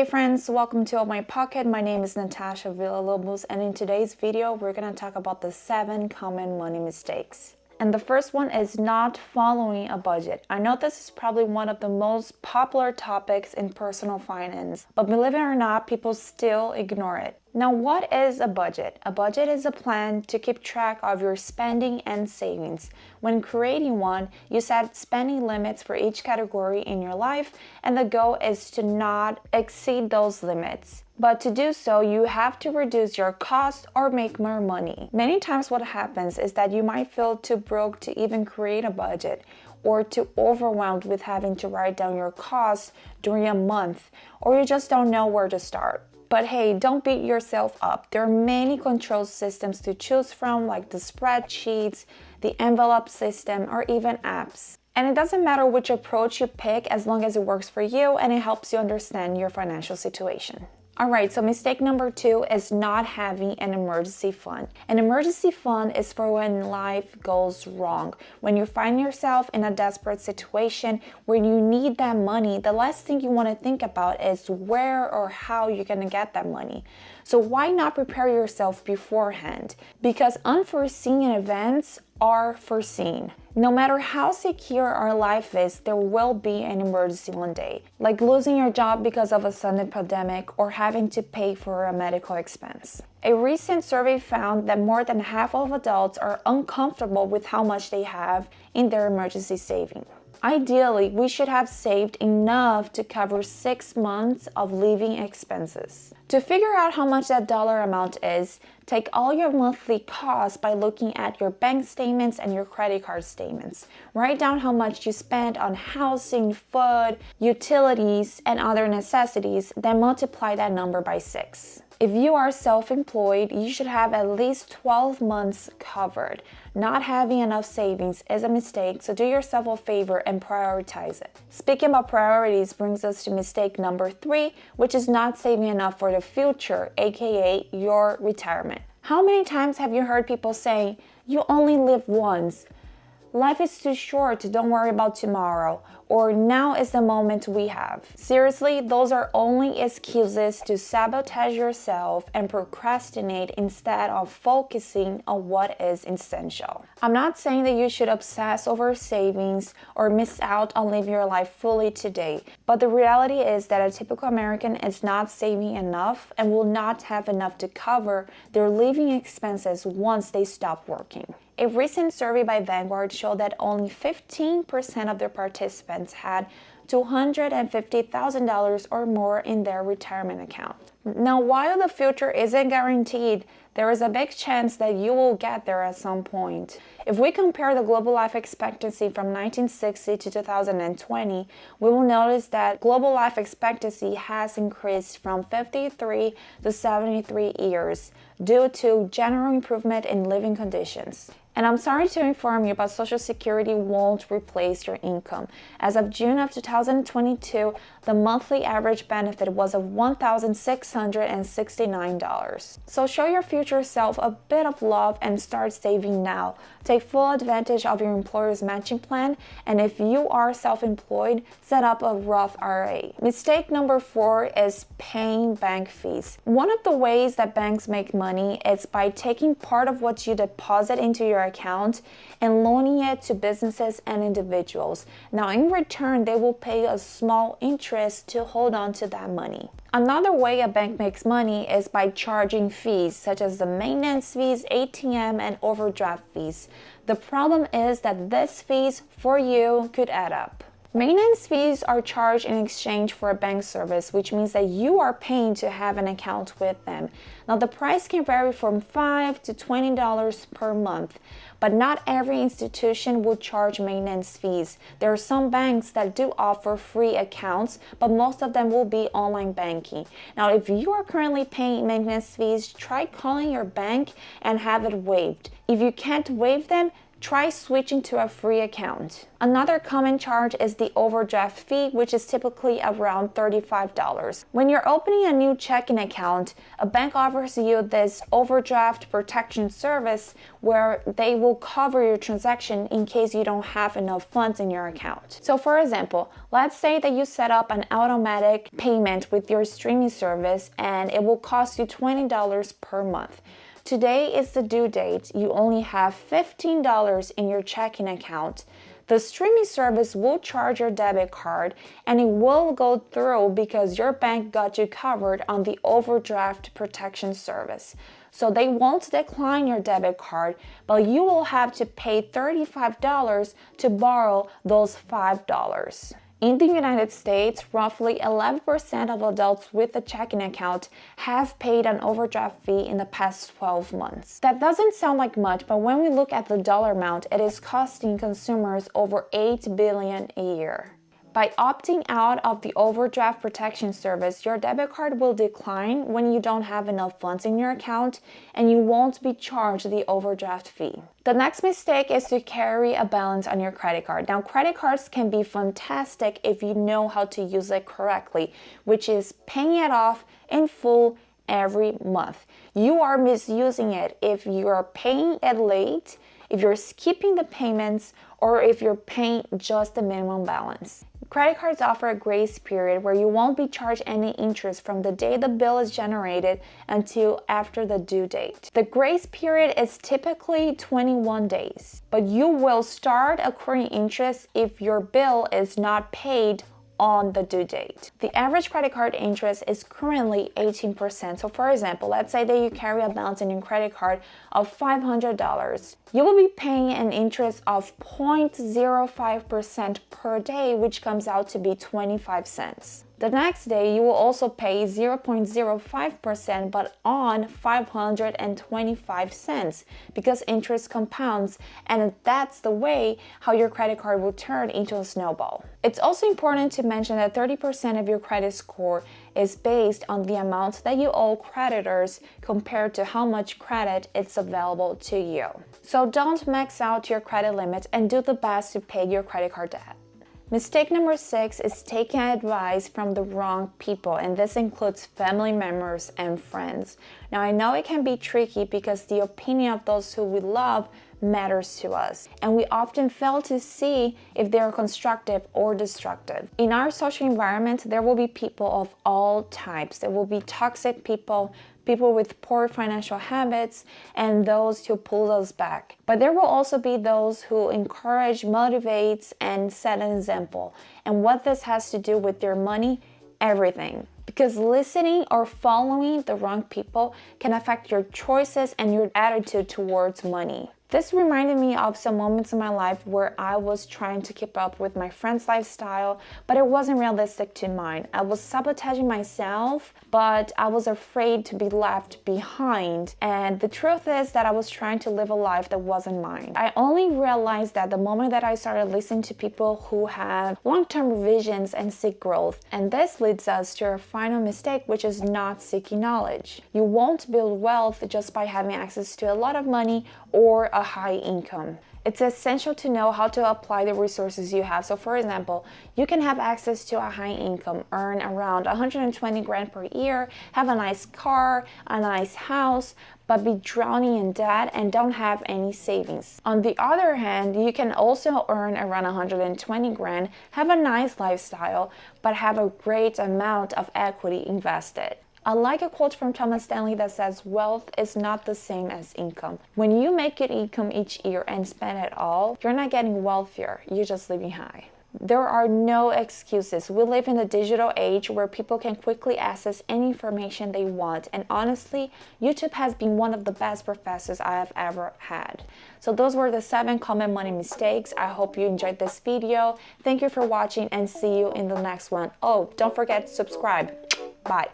Hey friends, welcome to my pocket. My name is Natasha Villalobos, and in today's video we're going to talk about the 7 common money mistakes. And the first one is not following a budget. I know this is probably one of the most popular topics in personal finance, but believe it or not, people still ignore it. Now, what is a budget? A budget is a plan to keep track of your spending and savings. When creating one, you set spending limits for each category in your life, and the goal is to not exceed those limits. But to do so, you have to reduce your costs or make more money. Many times what happens is that you might feel too broke to even create a budget, or too overwhelmed with having to write down your costs during a month, or you just don't know where to start. But hey, don't beat yourself up. There are many control systems to choose from, like the spreadsheets, the envelope system, or even apps. And it doesn't matter which approach you pick as long as it works for you and it helps you understand your financial situation. Alright, so mistake number 2 is not having an emergency fund. An emergency fund is for when life goes wrong. When you find yourself in a desperate situation where you need that money, the last thing you want to think about is where or how you're going to get that money. So why not prepare yourself beforehand? Because unforeseen events are foreseen. No matter how secure our life is, there will be an emergency one day, like losing your job because of a sudden pandemic or having to pay for a medical expense. A recent survey found that more than half of adults are uncomfortable with how much they have in their emergency savings. Ideally, we should have saved enough to cover 6 months of living expenses. To figure out how much that dollar amount is, take all your monthly costs by looking at your bank statements and your credit card statements. Write down how much you spend on housing, food, utilities, and other necessities, then multiply that number by 6. If you are self-employed, you should have at least 12 months covered. Not having enough savings is a mistake, so do yourself a favor and prioritize it. Speaking about priorities brings us to mistake number 3, which is not saving enough for the future, aka your retirement. How many times have you heard people say, "You only live once"? "Life is too short, don't worry about tomorrow," or "now is the moment we have." Seriously, those are only excuses to sabotage yourself and procrastinate instead of focusing on what is essential. I'm not saying that you should obsess over savings or miss out on living your life fully today, but the reality is that a typical American is not saving enough and will not have enough to cover their living expenses once they stop working. A recent survey by Vanguard showed that only 15% of their participants had $250,000 or more in their retirement account. Now, while the future isn't guaranteed, there is a big chance that you will get there at some point. If we compare the global life expectancy from 1960 to 2020, we will notice that global life expectancy has increased from 53 to 73 years due to general improvement in living conditions. And I'm sorry to inform you, but Social Security won't replace your income. As of June of 2022, the monthly average benefit was of $1,669. So show your future self a bit of love and start saving now. Take full advantage of your employer's matching plan, and if you are self-employed, set up a Roth IRA. Mistake number 4 is paying bank fees. One of the ways that banks make money is by taking part of what you deposit into your account and loaning it to businesses and individuals. Now, in return, they will pay a small interest to hold on to that money. Another way a bank makes money is by charging fees, such as the maintenance fees, ATM, and overdraft fees. The problem is that these fees for you could add up. Maintenance fees are charged in exchange for a bank service, which means that you are paying to have an account with them. Now, the price can vary from $5 to $20 per month, but not every institution will charge maintenance fees. There are some banks that do offer free accounts, but most of them will be online banking. Now, if you are currently paying maintenance fees, try calling your bank and have it waived. If you can't waive them, try switching to a free account. Another common charge is the overdraft fee, which is typically around $35. When you're opening a new checking account, a bank offers you this overdraft protection service where they will cover your transaction in case you don't have enough funds in your account. So for example, let's say that you set up an automatic payment with your streaming service and it will cost you $20 per month. Today is the due date. You only have $15 in your checking account. The streaming service will charge your debit card and it will go through because your bank got you covered on the overdraft protection service. So they won't decline your debit card, but you will have to pay $35 to borrow those $5. In the United States, roughly 11% of adults with a checking account have paid an overdraft fee in the past 12 months. That doesn't sound like much, but when we look at the dollar amount, it is costing consumers over $8 billion a year. By opting out of the overdraft protection service, your debit card will decline when you don't have enough funds in your account and you won't be charged the overdraft fee. The next mistake is to carry a balance on your credit card. Now, credit cards can be fantastic if you know how to use it correctly, which is paying it off in full every month. You are misusing it if you are paying it late, if you're skipping the payments, or if you're paying just the minimum balance. Credit cards offer a grace period where you won't be charged any interest from the day the bill is generated until after the due date. The grace period is typically 21 days, but you will start accruing interest if your bill is not paid on the due date. The average credit card interest is currently 18%. So for example, let's say that you carry a balance in your credit card of $500. You will be paying an interest of 0.05% per day, which comes out to be 25 cents. The next day, you will also pay 0.05% but on 525 cents because interest compounds, and that's the way how your credit card will turn into a snowball. It's also important to mention that 30% of your credit score is based on the amount that you owe creditors compared to how much credit is available to you. So don't max out your credit limit and do the best to pay your credit card debt. Mistake number 6 is taking advice from the wrong people, and this includes family members and friends. Now, I know it can be tricky because the opinion of those who we love matters to us, and we often fail to see if they are constructive or destructive. In our social environment, there will be people of all types. There will be toxic people, people with poor financial habits, and those who pull us back. But there will also be those who encourage, motivates, and set an example. And what this has to do with your money? Everything. Because listening or following the wrong people can affect your choices and your attitude towards money. This reminded me of some moments in my life where I was trying to keep up with my friend's lifestyle, but it wasn't realistic to mine. I was sabotaging myself, but I was afraid to be left behind. And the truth is that I was trying to live a life that wasn't mine. I only realized that the moment that I started listening to people who have long-term visions and seek growth. And this leads us to our final mistake, which is not seeking knowledge. You won't build wealth just by having access to a lot of money or a high income. It's essential to know how to apply the resources you have. So for example, you can have access to a high income, earn around 120 grand per year, have a nice car, a nice house, but be drowning in debt and don't have any savings. On the other hand, you can also earn around 120 grand, have a nice lifestyle, but have a great amount of equity invested. I like a quote from Thomas Stanley that says, wealth is not the same as income. When you make good income each year and spend it all, you're not getting wealthier, you're just living high. There are no excuses. We live in a digital age where people can quickly access any information they want. And honestly, YouTube has been one of the best professors I have ever had. So those were the 7 common money mistakes. I hope you enjoyed this video. Thank you for watching and see you in the next one. Oh, don't forget to subscribe. Bye.